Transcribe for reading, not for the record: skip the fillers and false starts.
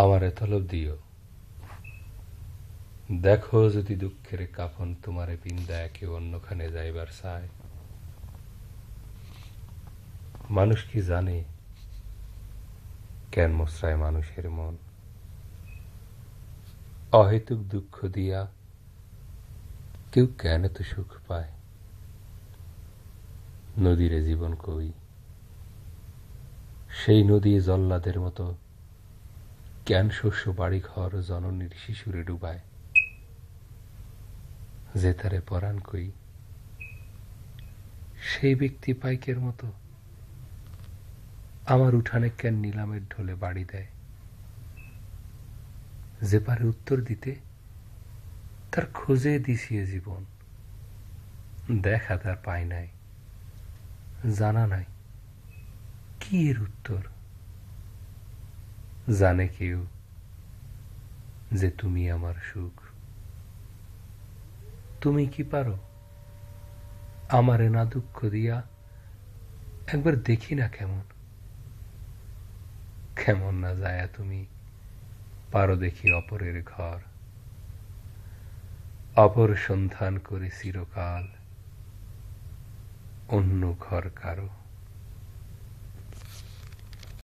আমারে তলব দিও, দেখো যদি দুঃখের কাফন তোমারে পিন্দায় কেউ অন্যখানে যাইবার চায়। মানুষ কি জানে কেন মোসরায় মানুষের মন? অহেতুক দুঃখ দিয়া কেউ কেন এত সুখ পায়? নদীরে জীবন কই, সেই নদী জল্লাদের মতো কেন শস্য বাড়ি ঘর জননীর শিশুরে ডুবায়? যে তারে পরাণ কই, সেই ব্যক্তি পাইকের মতো আমার উঠানে কেন নিলামের ঢোলে বাড়ি দেয়? যে পারে উত্তর দিতে তার খোঁজে দিছিয়ে জীবন, দেখা তার পায় নাই, জানা নাই কি এর উত্তর। জানে কেউ যে তুমি আমার সুখ? তুমি কি পারো আমারে না দুঃখ দিয়া একবার দেখি না কেমন? কেমন না যায়া তুমি পারো দেখি অপরের ঘর, অপর সন্ধান করে চিরকাল অন্য ঘর কারো।